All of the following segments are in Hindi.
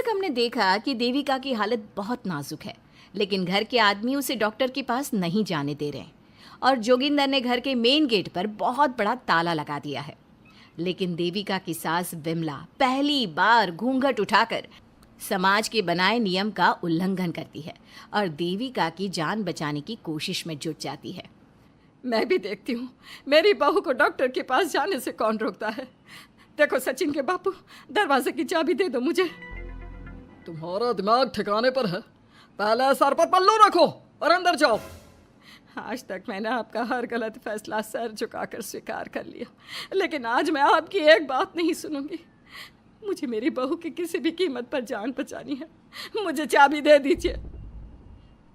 तक हमने देखा कि देविका की हालत बहुत नाजुक है, लेकिन घर के आदमी उसे डॉक्टर के पास नहीं जाने दे रहे हैं और जोगिंदर ने घर के मेन गेट पर बहुत बड़ा ताला लगा दिया है। लेकिन देविका की सास विमला पहली बार घूंघट उठाकर समाज के बनाए नियम का उल्लंघन करती है और देविका की जान बचाने की कोशिश में जुट जाती है। मैं भी देखती हूँ मेरी बहू को डॉक्टर के पास जाने से कौन रोकता है। देखो सचिन के बापू, दरवाजे की चाबी दे दो मुझे। तुम्हारा दिमाग ठिकाने पर है? पहले सर पर पल्लू रखो और अंदर जाओ। आज तक मैंने आपका हर गलत फैसला सर झुकाकर स्वीकार कर लिया, लेकिन आज मैं आपकी एक बात नहीं सुनूंगी। मुझे मेरी बहू की किसी भी कीमत पर जान बचानी है। मुझे चाबी दे दीजिए।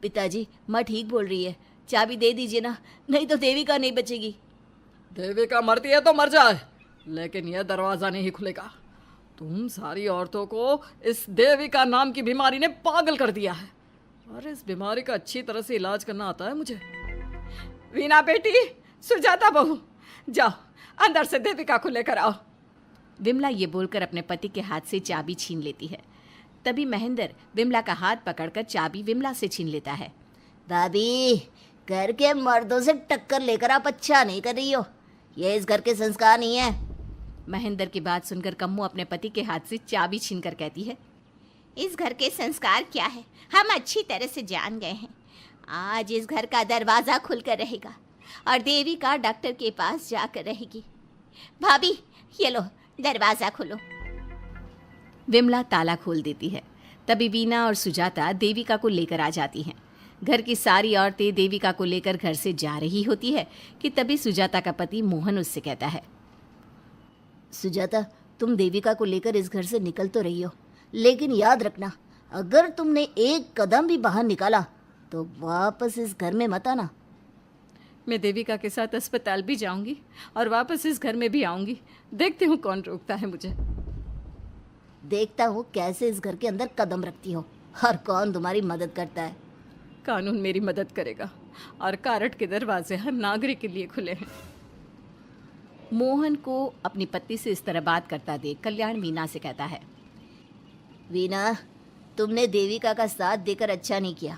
पिताजी, माँ ठीक बोल रही है, चाबी दे दीजिए ना, नहीं तो देविका नहीं बचेगी। देविका मरती है तो मर जाए, लेकिन यह दरवाज़ा नहीं खुलेगा। तुम सारी औरतों को इस देविका नाम की बीमारी ने पागल कर दिया है और इस बीमारी का अच्छी तरह से इलाज करना आता है मुझे। वीना बेटी, सुजाता बहू, जाओ अंदर से देविका को लेकर आओ। विमला ये बोलकर अपने पति के हाथ से चाबी छीन लेती है। तभी महेंद्र विमला का हाथ पकड़कर चाबी विमला से छीन लेता है। भाभी, घर के मर्दों से टक्कर लेकर आप अच्छा नहीं कर रही हो। ये इस घर के संस्कार नहीं है। महेंद्र की बात सुनकर कम्मू अपने पति के हाथ से चाबी छीनकर कहती है, इस घर के संस्कार क्या है हम अच्छी तरह से जान गए हैं। आज इस घर का दरवाज़ा खुलकर रहेगा और देविका डॉक्टर के पास जाकर रहेगी। भाभी, ये लो दरवाज़ा खोलो। विमला ताला खोल देती है। तभी वीना और सुजाता देविका को लेकर आ जाती हैं। घर की सारी औरतें देविका को लेकर घर से जा रही होती है कि तभी सुजाता का पति मोहन उससे कहता है, सुजाता, तुम देविका को लेकर इस घर से निकल तो रही हो, लेकिन याद रखना, अगर तुमने एक कदम भी बाहर निकाला तो वापस इस घर में मत आना। मैं देविका के साथ अस्पताल भी जाऊंगी और वापस इस घर में भी आऊंगी। देखती हूँ कौन रोकता है मुझे। देखता हूँ कैसे इस घर के अंदर कदम रखती हो और कौन तुम्हारी मदद करता है। कानून मेरी मदद करेगा और कारट के दरवाजे हर नागरिक के लिए खुले हैं। मोहन को अपनी पत्नी से इस तरह बात करता देख कल्याण वीना से कहता है, वीना, तुमने देविका का साथ देकर अच्छा नहीं किया।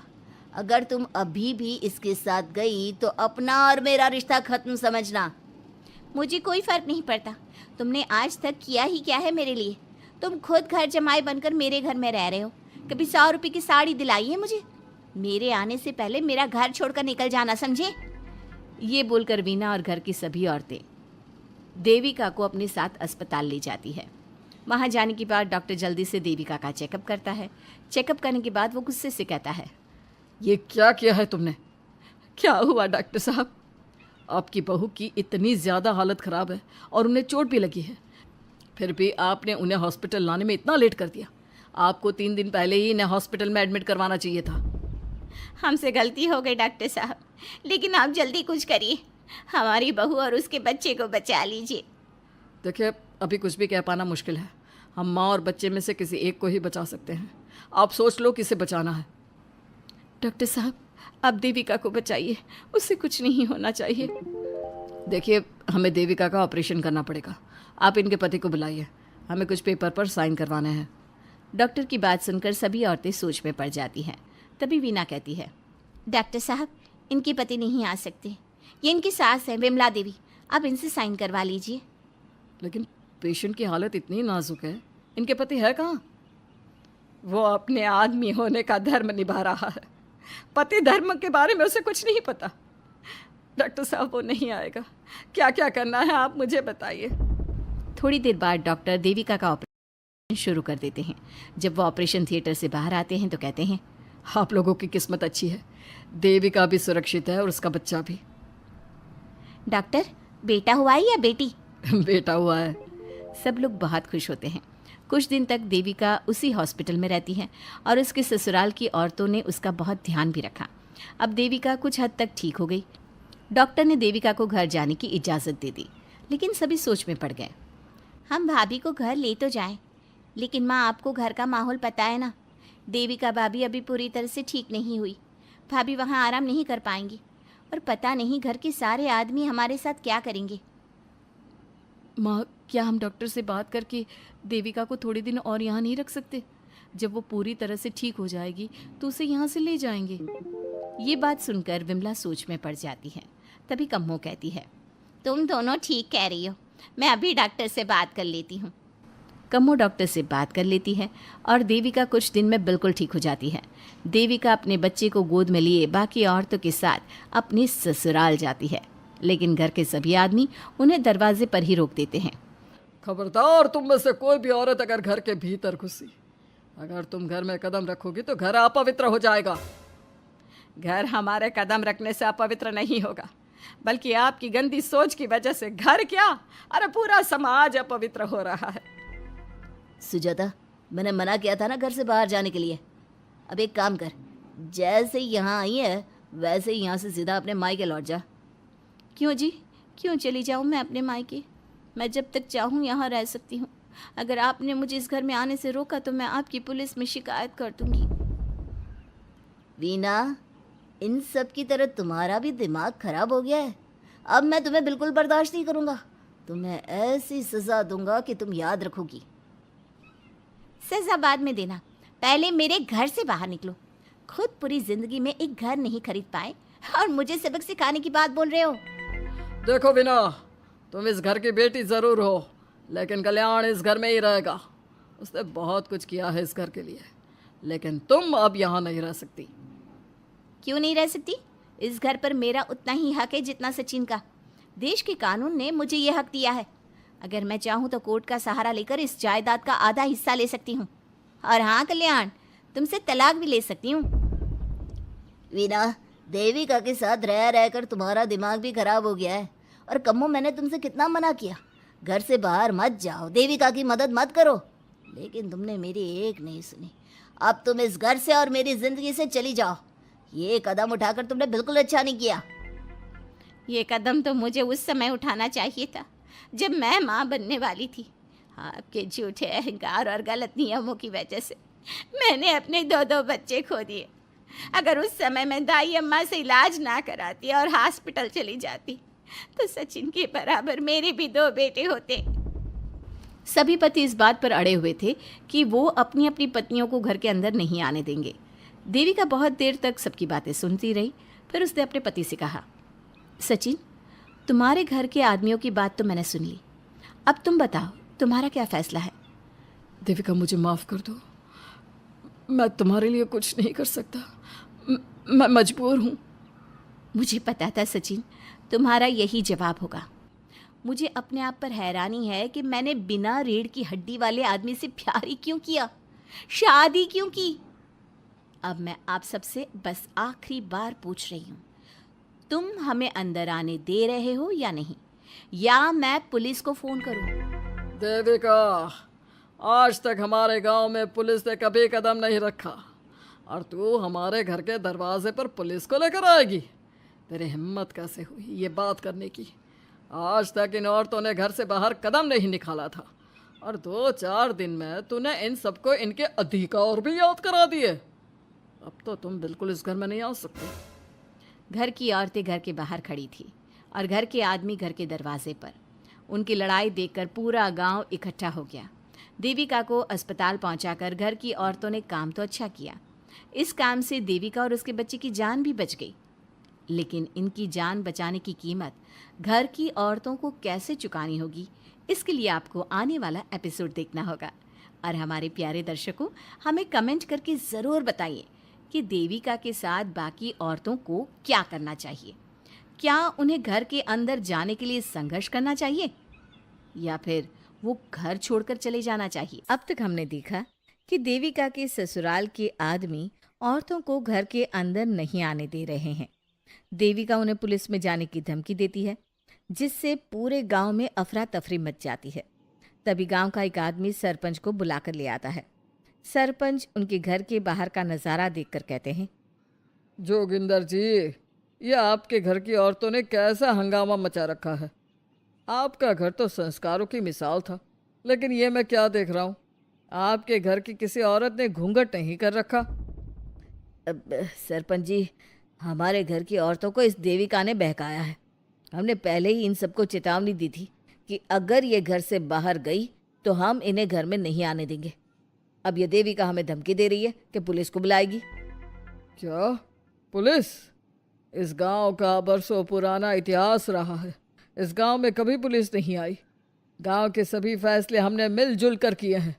अगर तुम अभी भी इसके साथ गई तो अपना और मेरा रिश्ता खत्म समझना। मुझे कोई फर्क नहीं पड़ता। तुमने आज तक किया ही क्या है मेरे लिए। तुम खुद घर जमाई बनकर मेरे घर में रह रहे हो। कभी 100 रुपये की साड़ी दिलाई है मुझे? मेरे आने से पहले मेरा घर छोड़कर निकल जाना, समझे? ये बोलकर वीना और घर की सभी औरतें देविका को अपने साथ अस्पताल ले जाती है। वहाँ जाने के बाद डॉक्टर जल्दी से देविका का चेकअप करता है। चेकअप करने के बाद वो गुस्से से कहता है, ये क्या किया है तुमने? क्या हुआ डॉक्टर साहब? आपकी बहू की इतनी ज़्यादा हालत ख़राब है और उन्हें चोट भी लगी है, फिर भी आपने उन्हें हॉस्पिटल लाने में इतना लेट कर दिया। आपको 3 दिन पहले ही इन्हें हॉस्पिटल में एडमिट करवाना चाहिए था। हमसे गलती हो गई डॉक्टर साहब, लेकिन आप जल्दी कुछ करिए। हमारी बहू और उसके बच्चे को बचा लीजिए। देखिए, अभी कुछ भी कह पाना मुश्किल है। हम माँ और बच्चे में से किसी एक को ही बचा सकते हैं। आप सोच लो किसे बचाना है। डॉक्टर साहब, आप देविका को बचाइए, उससे कुछ नहीं होना चाहिए। देखिए, हमें देविका का ऑपरेशन करना पड़ेगा। आप इनके पति को बुलाइए, हमें कुछ पेपर पर साइन करवाने हैं। डॉक्टर की बात सुनकर सभी औरतें सोच में पड़ जाती हैं। तभी वीना कहती है, डॉक्टर साहब, इनके पति नहीं आ सकते। ये इनकी सास है विमला देवी, आप इनसे साइन करवा लीजिए। लेकिन पेशेंट की हालत इतनी नाजुक है, इनके पति है कहाँ? वो अपने आदमी होने का धर्म निभा रहा है। पति धर्म के बारे में उसे कुछ नहीं पता। डॉक्टर साहब, वो नहीं आएगा। क्या क्या करना है आप मुझे बताइए। थोड़ी देर बाद डॉक्टर देविका का ऑपरेशन शुरू कर देते हैं। जब वो ऑपरेशन थिएटर से बाहर आते हैं तो कहते हैं, आप लोगों की किस्मत अच्छी है, देविका भी सुरक्षित है और उसका बच्चा भी। डॉक्टर, बेटा हुआ है या बेटी? बेटा हुआ है। सब लोग बहुत खुश होते हैं। कुछ दिन तक देविका उसी हॉस्पिटल में रहती है और उसके ससुराल की औरतों ने उसका बहुत ध्यान भी रखा। अब देविका कुछ हद तक ठीक हो गई। डॉक्टर ने देविका को घर जाने की इजाज़त दे दी, लेकिन सभी सोच में पड़ गए। हम भाभी को घर ले तो जाएं, लेकिन माँ, आपको घर का माहौल पता है ना। देविका भाभी अभी पूरी तरह से ठीक नहीं हुई। भाभी वहाँ आराम नहीं कर पाएंगी और पता नहीं घर के सारे आदमी हमारे साथ क्या करेंगे। माँ, क्या हम डॉक्टर से बात करके देविका को थोड़े दिन और यहाँ नहीं रख सकते? जब वो पूरी तरह से ठीक हो जाएगी तो उसे यहाँ से ले जाएंगे। ये बात सुनकर विमला सोच में पड़ जाती है। तभी कम्मो कहती है, तुम दोनों ठीक कह रही हो, मैं अभी डॉक्टर से बात कर लेती हूँ। कम्मो डॉक्टर से बात कर लेती है और देविका कुछ दिन में बिल्कुल ठीक हो जाती है। देविका अपने बच्चे को गोद में लिए बाकी औरतों के साथ अपने ससुराल जाती है, लेकिन घर के सभी आदमी उन्हें दरवाजे पर ही रोक देते हैं। खबरदार, तुम में से कोई भी औरत अगर घर के भीतर घुसी, अगर तुम घर में कदम रखोगी तो घर अपवित्र हो जाएगा। घर हमारे कदम रखने से अपवित्र नहीं होगा, बल्कि आपकी गंदी सोच की वजह से घर क्या, अरे पूरा समाज अपवित्र हो रहा है। सुजाता, मैंने मना किया था ना घर से बाहर जाने के लिए। अब एक काम कर, जैसे यहाँ आई है वैसे ही यहाँ से सीधा अपने मायके लौट जा। क्यों जी, क्यों चली जाऊँ मैं अपने मायके? मैं जब तक चाहूँ यहाँ रह सकती हूँ। अगर आपने मुझे इस घर में आने से रोका तो मैं आपकी पुलिस में शिकायत कर दूंगी। वीना, इन सब की तरह तुम्हारा भी दिमाग खराब हो गया है। अब मैं तुम्हें बिल्कुल बर्दाश्त नहीं करूँगा। तुम्हें ऐसी सज़ा दूंगा कि तुम याद रखोगी। सज़ा बाद में देना, पहले मेरे घर से बाहर निकलो। खुद पूरी जिंदगी में एक घर नहीं खरीद पाए और मुझे सबक सिखाने की बात बोल रहे हो। देखो वीना, तुम इस घर की बेटी ज़रूर हो, लेकिन कल्याण इस घर में ही रहेगा। उसने बहुत कुछ किया है इस घर के लिए, लेकिन तुम अब यहाँ नहीं रह सकती। क्यों नहीं रह सकती? इस घर पर मेरा उतना ही हक है जितना सचिन का। देश के कानून ने मुझे ये हक दिया है। अगर मैं चाहूँ तो कोर्ट का सहारा लेकर इस जायदाद का आधा हिस्सा ले सकती हूँ। और हाँ कल्याण, तुमसे तलाक भी ले सकती हूँ। वीना, देविका के साथ रह रहकर तुम्हारा दिमाग भी खराब हो गया है। और कम्मो, मैंने तुमसे कितना मना किया, घर से बाहर मत जाओ, देविका की मदद मत करो, लेकिन तुमने मेरी एक नहीं सुनी। अब तुम इस घर से और मेरी जिंदगी से चली जाओ। ये कदम उठाकर तुमने बिल्कुल अच्छा नहीं किया। ये कदम तो मुझे उस समय उठाना चाहिए था जब मैं माँ बनने वाली थी। आपके झूठे अहंकार और गलत नियमों की वजह से मैंने अपने दो बच्चे खो दिए। अगर उस समय मैं दाई अम्मा से इलाज ना कराती और हॉस्पिटल चली जाती तो सचिन के बराबर मेरे भी 2 बेटे होते। सभी पति इस बात पर अड़े हुए थे कि वो अपनी अपनी पत्नियों को घर के अंदर नहीं आने देंगे। देविका बहुत देर तक सबकी बातें सुनती रही। फिर उसने अपने पति से कहा, सचिन, तुम्हारे घर के आदमियों की बात तो मैंने सुन ली, अब तुम बताओ तुम्हारा क्या फैसला है? देविका, मुझे माफ़ कर दो, मैं तुम्हारे लिए कुछ नहीं कर सकता, मैं मजबूर हूँ। मुझे पता था सचिन, तुम्हारा यही जवाब होगा। मुझे अपने आप पर हैरानी है कि मैंने बिना रीढ़ की हड्डी वाले आदमी से प्यार ही क्यों किया, शादी क्यों की। अब मैं आप सबसे बस आखिरी बार पूछ रही हूँ, तुम हमें अंदर आने दे रहे हो या नहीं, या मैं पुलिस को फ़ोन करूँ? देविका, आज तक हमारे गांव में पुलिस ने कभी कदम नहीं रखा और तू हमारे घर के दरवाजे पर पुलिस को लेकर आएगी? तेरी हिम्मत कैसे हुई ये बात करने की? आज तक इन औरतों ने घर से बाहर कदम नहीं निकाला था और 2-4 दिन में तूने इन सबको इनके अधिकार भी याद करा दिए। अब तो तुम बिल्कुल इस घर में नहीं आ सकते। घर की औरतें घर के बाहर खड़ी थी और घर के आदमी घर के दरवाजे पर। उनकी लड़ाई देखकर पूरा गांव इकट्ठा हो गया। देविका को अस्पताल पहुंचाकर घर की औरतों ने काम तो अच्छा किया। इस काम से देविका और उसके बच्चे की जान भी बच गई, लेकिन इनकी जान बचाने की कीमत घर की औरतों को कैसे चुकानी होगी, इसके लिए आपको आने वाला एपिसोड देखना होगा। और हमारे प्यारे दर्शकों, हमें कमेंट करके ज़रूर बताइए कि देविका के साथ बाकी औरतों को क्या करना चाहिए। क्या उन्हें घर के अंदर जाने के लिए संघर्ष करना चाहिए या फिर वो घर छोड़कर चले जाना चाहिए? अब तक हमने देखा कि देविका के ससुराल के आदमी औरतों को घर के अंदर नहीं आने दे रहे हैं। देविका उन्हें पुलिस में जाने की धमकी देती है, जिससे पूरे गांव में अफरा तफरी मच जाती है। तभी गांव का एक आदमी सरपंच को बुलाकर ले आता है। सरपंच उनके घर के बाहर का नज़ारा देखकर कहते हैं, जोगिंदर जी, ये आपके घर की औरतों ने कैसा हंगामा मचा रखा है। आपका घर तो संस्कारों की मिसाल था, लेकिन ये मैं क्या देख रहा हूँ, आपके घर की किसी औरत ने घूंघट नहीं कर रखा। अब सरपंच जी, हमारे घर की औरतों को इस देविका ने बहकाया है। हमने पहले ही इन सबको चेतावनी दी थी कि अगर ये घर से बाहर गई तो हम इन्हें घर में नहीं आने देंगे। अब ये देविका हमें धमकी दे रही है कि पुलिस को बुलाएगी। क्या पुलिस? इस गांव का बरसों पुराना इतिहास रहा है। इस गांव में कभी पुलिस नहीं आई। गांव के सभी फैसले हमने मिलजुल कर किए हैं।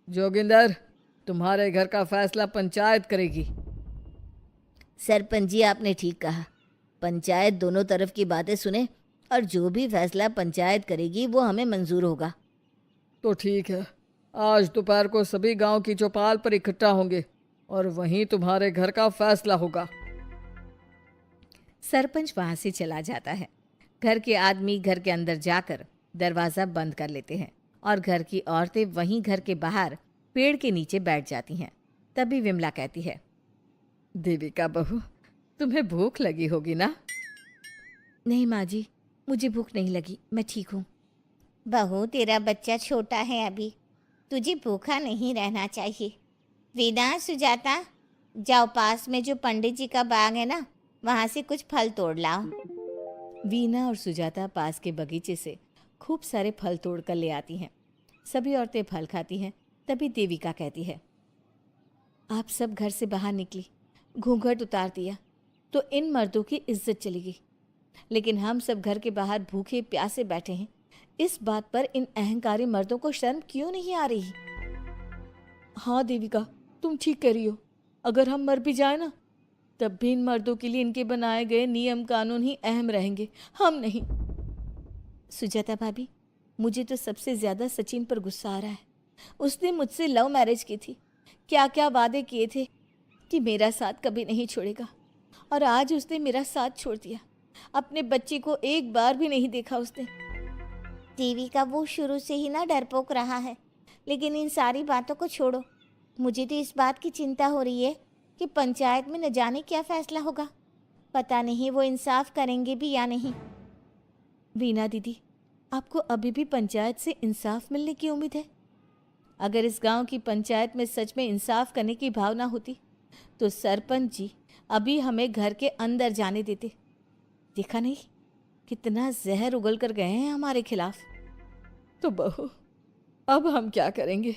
जोगिंदर, तुम्हारे घर का फैसला पंचायत करेगी। सरपंच जी, आपने ठीक कहा। पंचायत दोनों तरफ की बातें सुने और जो भी फैसला पंचायत करेगी वो हमें मंजूर होगा। तो ठीक है, आज दोपहर को सभी गांव की चौपाल पर इकट्ठा होंगे और वहीं तुम्हारे घर का फैसला होगा। सरपंच वहां से चला जाता है। घर के आदमी घर के अंदर जाकर दरवाज़ा बंद कर लेते हैं और घर की औरतें वहीं घर के बाहर पेड़ के नीचे बैठ जाती हैं। तभी विमला कहती है, देविका बहू, तुम्हें भूख लगी होगी ना? नहीं माँ जी, मुझे भूख नहीं लगी, मैं ठीक हूँ। बहू, तेरा बच्चा छोटा है अभी, तुझे भूखा नहीं रहना चाहिए। वीना, सुजाता, जाओ पास में जो पंडित जी का बाग है ना, वहाँ से कुछ फल तोड़ लाओ। वीना और सुजाता पास के बगीचे से खूब सारे फल तोड़ कर ले आती हैं। सभी औरतें फल खाती हैं। तभी देविका कहती है, आप सब घर से बाहर निकली, घूंघट उतार दिया तो इन मर्दों की इज्जत चली गई, लेकिन हम सब घर के बाहर भूखे प्यासे बैठे हैं। इस बात पर इन अहंकारी मर्दों को शर्म क्यों नहीं आ रही? हाँ देविका, तुम ठीक कह रही हो। अगर हम मर भी जाए ना, तब भी इन मर्दों के लिए इनके बनाए गए नियम कानून ही अहम रहेंगे, हम नहीं। सुजाता भाभी, मुझे तो सबसे ज़्यादा सचिन पर गुस्सा आ रहा है। उसने मुझसे लव मैरिज की थी, क्या क्या वादे किए थे कि मेरा साथ कभी नहीं छोड़ेगा, और आज उसने मेरा साथ छोड़ दिया। अपने बच्चे को एक बार भी नहीं देखा उसने। देविका, वो शुरू से ही ना डरपोक रहा है, लेकिन इन सारी बातों को छोड़ो। मुझे तो इस बात की चिंता हो रही है कि पंचायत में न जाने क्या फैसला होगा। पता नहीं वो इंसाफ करेंगे भी या नहीं। वीना दीदी, आपको अभी भी पंचायत से इंसाफ मिलने की उम्मीद है? अगर इस गांव की पंचायत में सच में इंसाफ करने की भावना होती तो सरपंच जी अभी हमें घर के अंदर जाने देते। देखा नहीं कितना जहर उगल कर गए हैं हमारे खिलाफ। तो बहू, अब हम क्या करेंगे?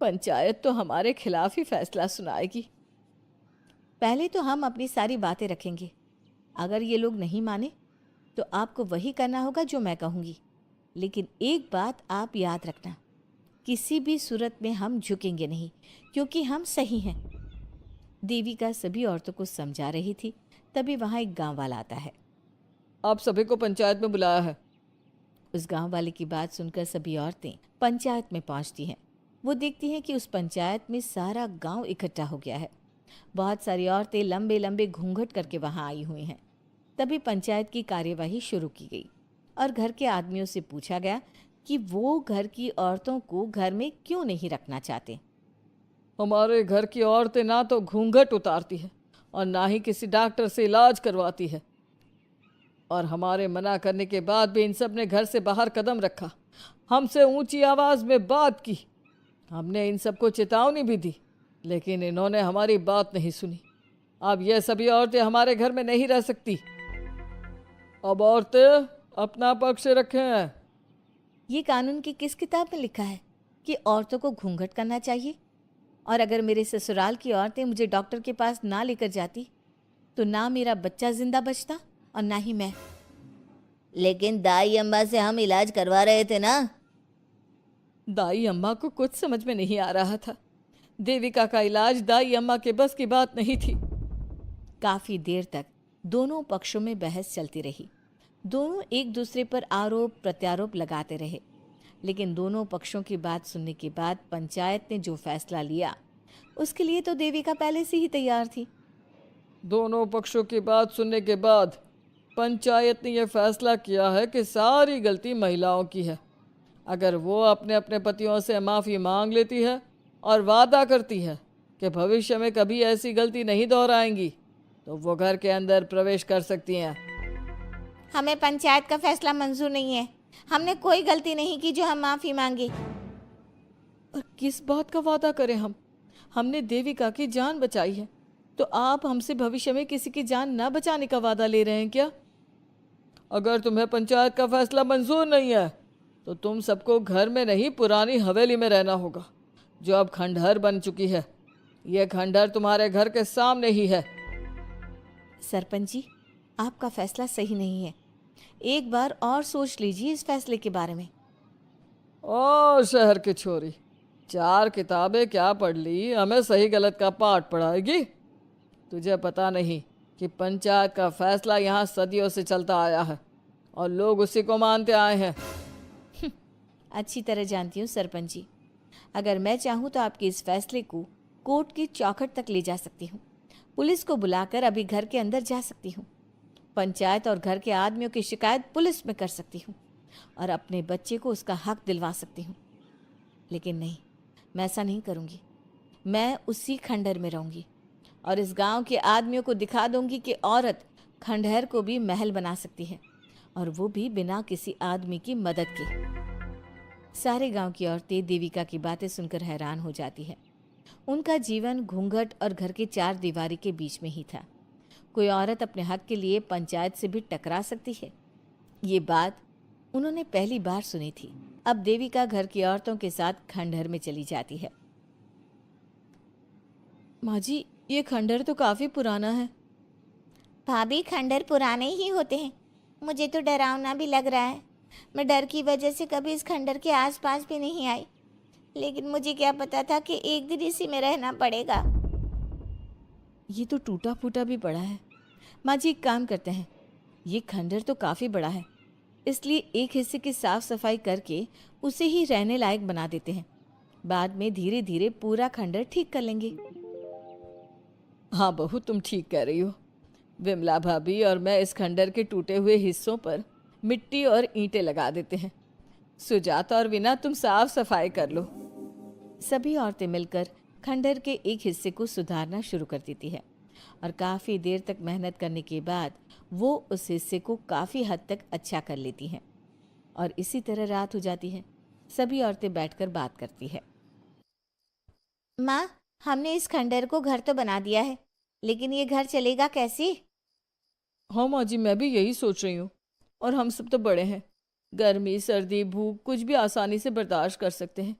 पंचायत तो हमारे खिलाफ ही फैसला सुनाएगी। पहले तो हम अपनी सारी बातें रखेंगे। अगर ये लोग नहीं माने तो आपको वही करना होगा जो मैं कहूँगी। लेकिन एक बात आप याद रखना, किसी भी सूरत में हम झुकेंगे नहीं, क्योंकि हम सही हैं। देविका सभी औरतों को समझा रही थी। तभी वहाँ एक गांव वाला आता है। आप सभी को पंचायत में बुलाया है। उस गांव वाले की बात सुनकर सभी औरतें पंचायत में पहुंचती हैं। वो देखती हैं कि उस पंचायत में सारा गांव इकट्ठा हो गया है। बहुत सारी औरतें लंबे लंबे घूंघट करके वहां आई हुई हैं। तभी पंचायत की कार्यवाही शुरू की गई और घर के आदमियों से पूछा गया कि वो घर की औरतों को घर में क्यों नहीं रखना चाहते। हमारे घर की औरतें ना तो घूंघट उतारती है और ना ही किसी डॉक्टर से इलाज करवाती है, और हमारे मना करने के बाद भी इन सब ने घर से बाहर कदम रखा, हमसे ऊंची आवाज़ में बात की। हमने इन सबको चेतावनी भी दी, लेकिन इन्होंने हमारी बात नहीं सुनी। अब यह सभी औरतें हमारे घर में नहीं रह सकती। अब औरतें अपना पक्ष रखें। ये कानून की किस किताब में लिखा है कि औरतों को घूंघट करना चाहिए? और अगर मेरे ससुराल की औरतें मुझे डॉक्टर के पास ना लेकर जाती तो ना मेरा बच्चा जिंदा बचता और ना ही मैं। लेकिन दाई अम्मा से हम इलाज करवा रहे थे ना। दाई अम्मा को कुछ समझ में नहीं आ रहा था। देविका का इलाज दाई अम्मा के बस की बात नहीं थी। काफ़ी देर तक दोनों पक्षों में बहस चलती रही। दोनों एक दूसरे पर आरोप प्रत्यारोप लगाते रहे, लेकिन दोनों पक्षों की बात सुनने के बाद पंचायत ने जो फैसला लिया उसके लिए तो देविका पहले से ही तैयार थी। दोनों पक्षों की बात सुनने के बाद पंचायत ने यह फैसला किया है कि सारी गलती महिलाओं की है। अगर वो अपने अपने पतियों से माफ़ी मांग लेती है और वादा करती है कि भविष्य में कभी ऐसी गलती नहीं दोहराएंगी, तो वो घर के अंदर प्रवेश कर सकती हैं। हमें पंचायत का फैसला मंजूर नहीं है। हमने कोई गलती नहीं की जो हम माफ़ी मांगे। और किस बात का वादा करें हम? हमने देविका की जान बचाई है, तो आप हमसे भविष्य में किसी की जान न बचाने का वादा ले रहे हैं क्या? अगर तुम्हें पंचायत का फैसला मंजूर नहीं है तो तुम सबको घर में नहीं पुरानी हवेली में रहना होगा, जो अब खंडहर बन चुकी है। यह खंडहर तुम्हारे घर के सामने ही है। सरपंच जी, आपका फैसला सही नहीं है। एक बार और सोच लीजिए इस फैसले के बारे में। ओ शहर की छोरी, 4 किताबें क्या पढ़ ली, हमें सही गलत का पाठ पढ़ाएगी। तुझे पता नहीं कि पंचायत का फैसला यहाँ सदियों से चलता आया है और लोग उसी को मानते आए हैं। अच्छी तरह जानती हूँ सरपंच जी। अगर मैं चाहूँ तो आपके इस फैसले को कोर्ट की चौखट तक ले जा सकती हूँ। पुलिस को बुलाकर अभी घर के अंदर जा सकती हूँ। पंचायत और घर के आदमियों की शिकायत पुलिस में कर सकती हूँ और अपने बच्चे को उसका हक दिलवा सकती हूँ। लेकिन नहीं, मैं ऐसा नहीं करूँगी। मैं उसी खंडहर में रहूँगी और इस गांव के आदमियों को दिखा दूंगी कि औरत खंडहर को भी महल बना सकती है, और वो भी बिना किसी आदमी की मदद के। सारे गांव की औरतें देविका की बातें सुनकर हैरान हो जाती है। उनका जीवन घूंघट और घर के 4 दीवारी के बीच में ही था। कोई औरत अपने हक के लिए पंचायत से भी टकरा सकती है, ये बात उन्होंने पहली बार सुनी थी। अब देविका घर की औरतों के साथ खंडहर में चली जाती है। माँ जी, ये खंडहर तो काफी पुराना है। भाभी, खंडहर पुराने ही होते हैं। मुझे तो डरावना भी लग रहा है। मैं डर की वजह से कभी इस खंडहर के आसपास भी नहीं आई, लेकिन मुझे क्या पता था कि एक दिन इसी में रहना पड़ेगा। ये तो टूटा फूटा भी पड़ा है। माँ जी, एक काम करते हैं, ये खंडहर तो काफी बड़ा है, इसलिए एक हिस्से की साफ सफाई करके उसे ही रहने लायक बना देते हैं। बाद में धीरे धीरे पूरा खंडहर ठीक कर लेंगे। हाँ बहू, तुम ठीक कह रही हो। विमला भाभी और मैं इस खंडहर के टूटे हुए हिस्सों पर मिट्टी और ईंटें लगा देते हैं। सुजाता और वीना, तुम साफ सफाई कर लो। सभी औरतें मिलकर खंडहर के एक हिस्से को सुधारना शुरू कर देती है और काफ़ी देर तक मेहनत करने के बाद वो उस हिस्से को काफ़ी हद तक अच्छा कर लेती हैं। और इसी तरह रात हो जाती है। सभी औरतें बैठकर बात करती है। माँ, हमने इस खंडहर को घर तो बना दिया है, लेकिन ये घर चलेगा कैसे? हाँ माँ जी, मैं भी यही सोच रही हूँ। और हम सब तो बड़े हैं, गर्मी सर्दी भूख कुछ भी आसानी से बर्दाश्त कर सकते हैं।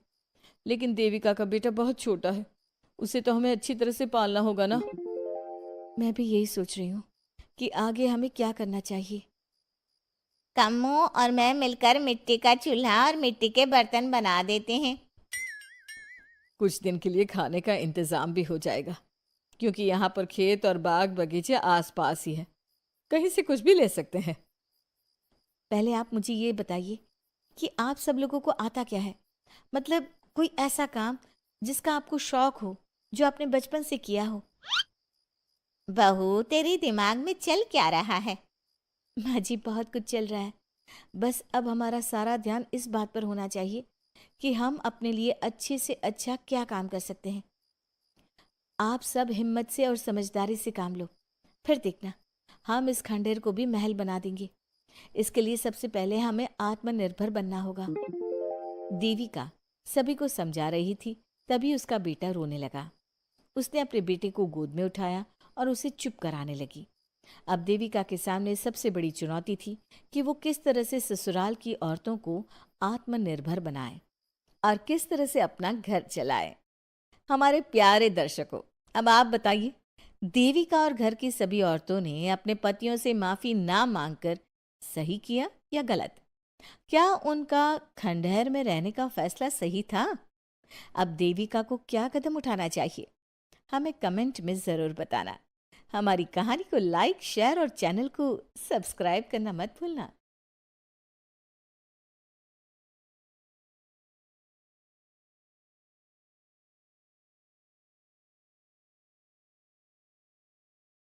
लेकिन देविका का बेटा बहुत छोटा है, उसे तो हमें अच्छी तरह से पालना होगा ना। मैं भी यही सोच रही हूँ कि आगे हमें क्या करना चाहिए। कम्मू और मैं मिलकर मिट्टी का चूल्हा और मिट्टी के बर्तन बना देते हैं। कुछ दिन के लिए खाने का इंतज़ाम भी हो जाएगा, क्योंकि यहाँ पर खेत और बाग बगीचे आसपास ही है, कहीं से कुछ भी ले सकते हैं। पहले आप मुझे ये बताइए कि आप सब लोगों को आता क्या है। मतलब कोई ऐसा काम जिसका आपको शौक हो, जो आपने बचपन से किया हो। बहू, तेरे दिमाग में चल क्या रहा है? माँ जी, बहुत कुछ चल रहा है। बस अब हमारा सारा ध्यान इस बात पर होना चाहिए कि हम अपने लिए अच्छे से अच्छा क्या काम कर सकते हैं। आप सब हिम्मत से और समझदारी से काम लो, फिर देखना हम इस खंडहर को भी महल बना देंगे। इसके लिए सबसे पहले हमें आत्मनिर्भर बनना होगा। देविका सभी को समझा रही थी, तभी उसका बेटा रोने लगा। उसने अपने बेटे को गोद में उठाया और उसे चुप कराने लगी। अब देविका के सामने सबसे बड़ी चुनौती थी कि वो किस तरह से ससुराल की औरतों को आत्मनिर्भर बनाए और किस तरह से अपना घर चलाए। हमारे प्यारे दर्शकों, अब आप बताइए, देविका और घर की सभी औरतों ने अपने पतियों से माफी ना मांगकर सही किया या गलत? क्या उनका खंडहर में रहने का फैसला सही था? अब देविका को क्या कदम उठाना चाहिए, हमें कमेंट में ज़रूर बताना। हमारी कहानी को लाइक, शेयर और चैनल को सब्सक्राइब करना मत भूलना।